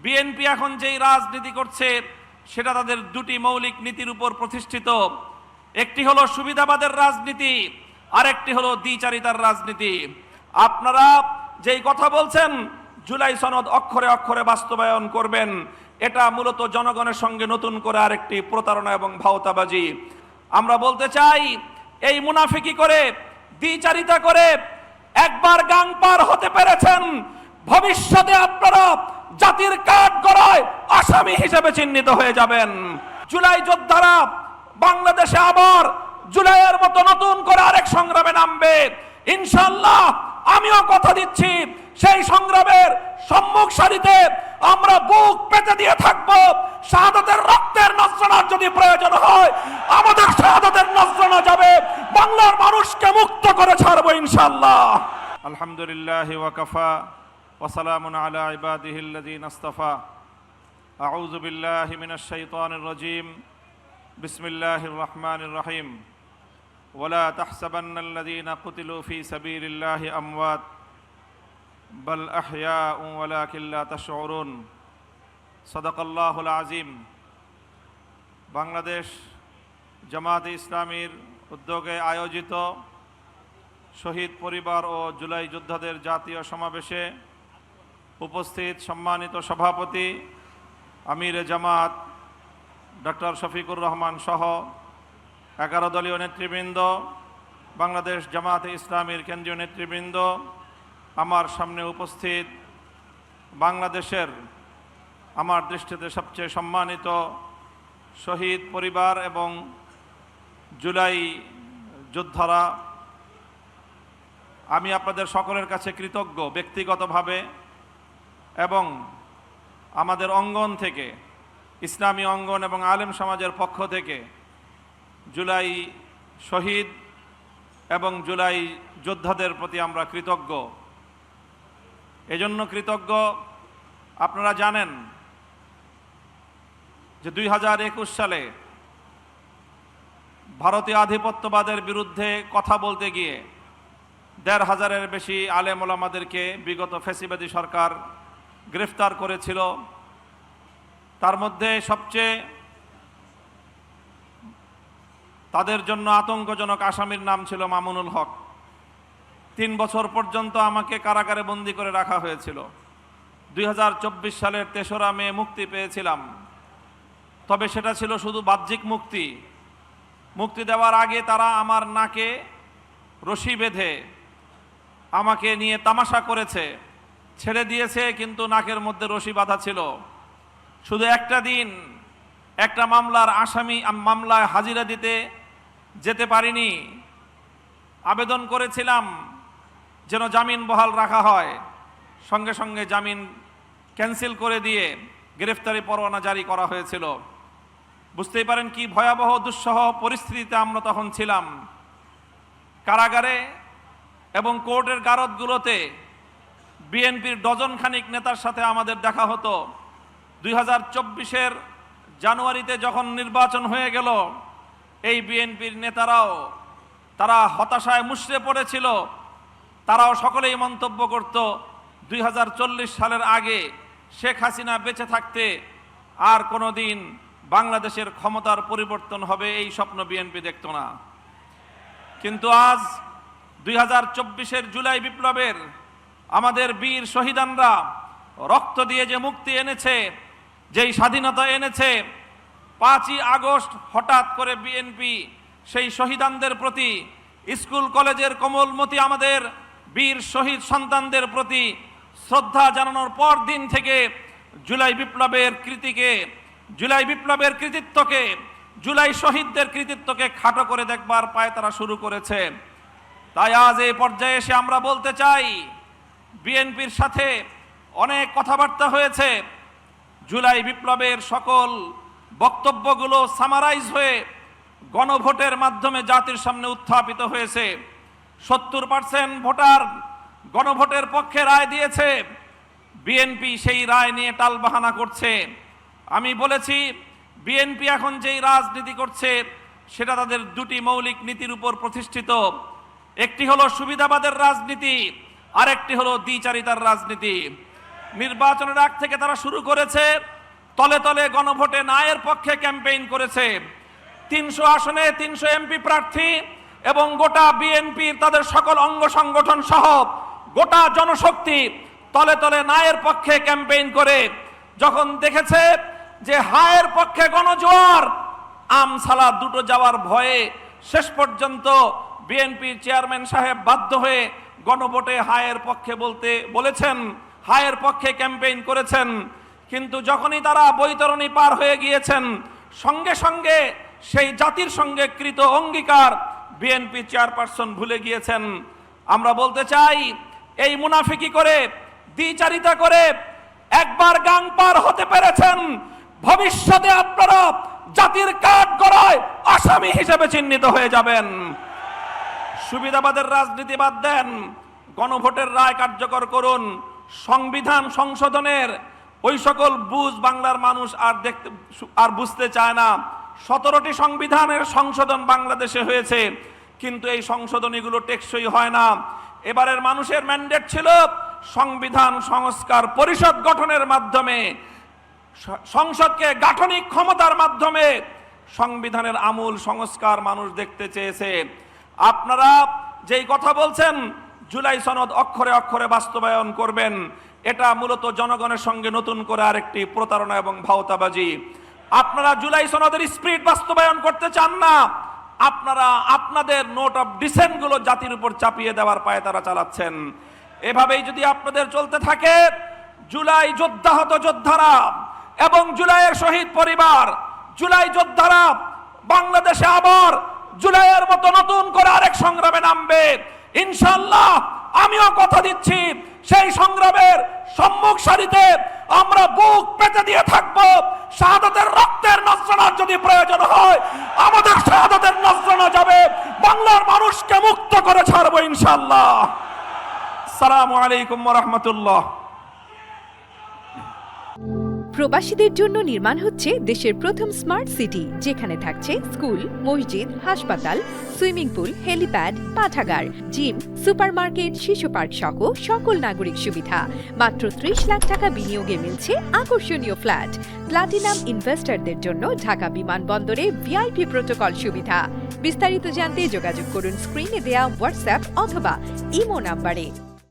BNP এখন যেই রাজনীতি করছে সেটা তাদের দুটি মৌলিক নীতির উপর প্রতিষ্ঠিত। একটি হলো সুবিধাবাদের রাজনীতি, আরেকটি হলো দ্বিচারিতার রাজনীতি। আপনারা যেই কথা বলছেন জুলাই সনদ অক্ষরে অক্ষরে বাস্তবায়ন করবেন, এটা মূলত জনগণের সঙ্গে নতুন করে আরেকটি প্রতারণা এবং ভাওতাবাজি। আমরা বলতে চাই, এই মুনাফিকি করে দ্বিচারিতা করে একবার গাং পার হতে পেরেছেন, ভবিষ্যতে আপনারা জাতির কাঠগড়ায় আসামি হিসেবে চিহ্নিত হয়ে যাবেন। জুলাই যোদ্ধারা বাংলাদেশে আবার জুলাইয়ের মতো নতুন করে আরেক সংগ্রামে নামবে ইনশাআল্লাহ। আমিও কথা দিচ্ছি, সেই সংগ্রামের সম্মুখ সারিতে আমরা বুক পেতে দিয়ে থাকবো। শাহাদাতের রক্তের নজরানার যদি প্রয়োজন হয়, আমাদের শাহাদাতের নজরানা যাবে। বাংলার মানুষকে মুক্ত করে ছাড়বো ইনশাআল্লাহ। আলহামদুলিল্লাহ ওয়া কাফা ওয়া সালামুন আলা ইবাদিহিল্লাযীনা ইসতাফা। আউযু বিল্লাহি মিনাশ শাইতানির রাজীম। বিসমিল্লাহির রহমানির রহিম। ওয়ালা তাহসাবান্নাল্লাযীনা কুতিলু ফী সাবিলিল্লাহি আমওয়াত বাল আহইয়াউ ওয়ালাকিন লা তাশউরুন। সাদাকাল্লাহুল আযীম। বাংলাদেশ জামায়াতে ইসলামীর উদ্যোগে আয়োজিত শহীদ পরিবার ও জুলাই যোদ্ধাদের জাতীয় সমাবেশে উপস্থিত সম্মানিত সভাপতি আমিরে জামাত ডক্টর শফিকুর রহমান সহ 11 দলীয় নেতৃবৃন্দ, বাংলাদেশ জামায়াতে ইসলামীর কেন্দ্রীয় নেতৃবৃন্দ, আমার সামনে উপস্থিত বাংলাদেশের আমার দৃষ্টিতে সবচেয়ে সম্মানিত শহীদ পরিবার এবং জুলাই যোদ্ধারা, আমি আপনাদের সকলের কাছে কৃতজ্ঞ ব্যক্তিগতভাবে এবং আমাদের অঙ্গন থেকে, ইসলামী অঙ্গন এবং আলেম সমাজের পক্ষ থেকে জুলাই শহীদ এবং জুলাই যোদ্ধাদের প্রতি আমরা কৃতজ্ঞ। এজন্য কৃতজ্ঞ, আপনারা জানেন যে 2021 সালে ভারতীয় আধিপত্যবাদের বিরুদ্ধে কথা বলতে গিয়ে 1,500-এর বেশি আলেম ওলামাদেরকে বিগত ফ্যাসিবাদী সরকার গ্রেফতার করেছিল। তার মধ্যে সবচেয়ে তাদের জন্য আতঙ্কজনক আসামির নাম ছিল মামুনুল হক। 3 বছর পর্যন্ত আমাকে কারাগারে বন্দী করে রাখা হয়েছিল। 2024 সালের 3রা মে মুক্তি পেয়েছিলাম, তবে সেটা ছিল শুধু বাহ্যিক মুক্তি। মুক্তি দেওয়ার আগে তারা আমার নাকে রশি বেঁধে আমাকে নিয়ে তামাশা করেছে, ছেড়ে দিয়েছে কিন্তু নাকের মধ্যে রশি বাঁধা ছিল। শুধু একটা দিন একটা মামলার আসামি মামলায় হাজিরা দিতে যেতে পারিনি। আবেদন করেছিলাম যেন জামিন বহাল রাখা হয়, সঙ্গে সঙ্গে জামিন ক্যান্সেল করে দিয়ে গ্রেফতারি পরোয়ানা জারি করা হয়েছিল। বুঝতেই পারেন কি ভয়াবহ দুঃসহ পরিস্থিতিতে আমরা তখন ছিলাম। কারাগারে এবং কোর্টের গারদগুলোতে বিএনপির ডজন খানিক নেতার সাথে আমাদের দেখা হতো। 2024-এর জানুয়ারিতে যখন নির্বাচন হয়ে গেল, এই বিএনপির নেতারাও তারা হতাশায় মুষড়ে পড়েছিল। তারাও সকলেই মন্তব্য করত 2040 সালের আগে শেখ হাসিনা বেঁচে থাকতে আর কোনো দিন বাংলাদেশের ক্ষমতার পরিবর্তন হবে, এই স্বপ্ন বিএনপি দেখত না। কিন্তু আজ 2024-এর জুলাই বিপ্লবের আমাদের বীর শহীদানরা রক্ত দিয়ে যে মুক্তি এনেছে, যেই স্বাধীনতা এনেছে, 5ই আগস্ট হঠাৎ করে বিএনপি সেই শহীদানদের প্রতি, স্কুল কলেজের কোমলমতি আমাদের বীর শহীদ সন্তানদের প্রতি শ্রদ্ধা জানানোর পর দিন থেকে জুলাই বিপ্লবের কৃতিত্বকে, জুলাই শহীদদের কৃতিত্বকে খাটো করে দেখবার পায়তারা শুরু করেছে। তাই আজ এই পর্যায়ে এসে আমরা বলতে চাই, বিএনপির সাথে অনেক কথাবার্তা হয়েছে। জুলাই বিপ্লবের সকল বক্তব্যগুলো সামারাইজ হয়ে গণভোটের মাধ্যমে জাতির সামনে উত্থাপিত হয়েছে। 70% ভোটার গণভোটের পক্ষে রায় দিয়েছে। বিএনপি সেই রায় নিয়ে টালবাহানা করছে। আমি বলেছি, বিএনপি এখন যেই রাজনীতি করছে সেটা তাদের দুটি মৌলিক নীতির উপর প্রতিষ্ঠিত। একটি হলো সুবিধাবাদের রাজনীতি, আরেকটি হলো দ্বিচারিতার রাজনীতি। নির্বাচনের আগ থেকে তারা শুরু করেছে, তলে তলে গণভোটে নায়ের পক্ষে ক্যাম্পেইন করেছে। 300 আসনে 300 এমপি প্রার্থী এবং গোটা বিএনপির তাদের সকল অঙ্গ সংগঠন সহ গোটা জনশক্তি তলে তলে নায়ের পক্ষে ক্যাম্পেইন করে যখন দেখেছে যে হায়ের পক্ষে গণজোয়ার, আমসালা দুটো যাওয়ার ভয়ে শেষ পর্যন্ত বিএনপির চেয়ারম্যান সাহেব বাধ্য হয়ে গণভোটে হায়ের পক্ষে বলেছেন, হায়ের পক্ষে ক্যাম্পেইন করেছেন। কিন্তু যখনই তারা বৈতরণী পার হয়ে গিয়েছেন, সঙ্গে সঙ্গে সেই জাতির সঙ্গে কৃত অঙ্গীকার বিএনপি চেয়ারপারসন ভুলে গিয়েছেন। আমরা বলতে চাই, এই মুনাফিকি করে, দ্বিচারিতা করে একবার গাং পার হতে পেরেছেন, ভবিষ্যতে আপনারা জাতির কাঠগড়ায় আসামি হিসেবে চিহ্নিত হয়ে যাবেন। সুবিধাবাদের রাজনীতি বাদ দেন, গণভোটের রায় কার্যকর করুন। সংবিধান সংশোধনের ওই সকল বুঝ বাংলার মানুষ আর বুঝতে চায় না। 17টি সংবিধানের সংশোধন বাংলাদেশে হয়েছে, কিন্তু এই সংশোধনীগুলো টেকসই হয় না। এবারের মানুষের ম্যান্ডেট ছিল সংবিধান সংস্কার পরিষদ গঠনের মাধ্যমে, সংসদকে গাঠনিক ক্ষমতার মাধ্যমে সংবিধানের আমূল সংস্কার মানুষ দেখতে চেয়েছে। আপনারা যেই কথা বলছেন জুলাই সনদ অক্ষরে অক্ষরে বাস্তবায়ন করবেন, এটা মূলত জনগণের সঙ্গে নতুন করে আরেকটি প্রতারণা এবং ভাওতাবাজি। আপনারা জুলাই সনদের স্পিরিট বাস্তবায়ন করতে চান না, আপনারা আপনাদের নোট অফ ডিসেন্ট গুলো জাতির উপর চাপিয়ে দেওয়ার পায়তারা চালাচ্ছেন। এভাবেই যদি আপনাদের চলতে থাকে, জুলাই যোদ্ধাহত যোদ্ধারা এবং জুলাইয়ের শহীদ পরিবার, জুলাই যোদ্ধারা বাংলাদেশে আবার জুলাইয়ের মতো নতুন করে আরেক সংগ্রামে নামবে ইনশাআল্লাহ। আমিও কথা দিচ্ছি, সেই সংগ্রামের সম্মুখ সারিতে আমরা বুক পেতে দিয়ে থাকবো। শাহাদাতের রক্তের নজরানা যদি প্রয়োজন হয়, আমাদের শাহাদাতের নজরানা যাবে, বাংলার মানুষকে মুক্ত করে ছাড়বো ইনশাআল্লাহ। আসসালামু আলাইকুম ওয়া রাহমাতুল্লাহ। প্রবাসীদের জন্য নির্মাণ হচ্ছে দেশের প্রথম স্মার্ট সিটি, যেখানে থাকছে স্কুল, মসজিদ, হাসপাতাল, সুইমিং পুল, হেলিপ্যাড, পাঠাগার, জিম, সুপারমার্কেট, শিশু পার্ক সহ সকল নাগরিক সুবিধা। মাত্র 30 লাখ টাকা বিনিয়োগে মিলছে আকর্ষণীয় ফ্ল্যাট। প্লাটিনাম ইনভেস্টরদের জন্য ঢাকা বিমানবন্দরে ভিআইপি প্রোটোকল সুবিধা। বিস্তারিত জানতে যোগাযোগ করুন স্ক্রিনে দেয়া হোয়াটসঅ্যাপ অথবা ইমো নাম্বারে।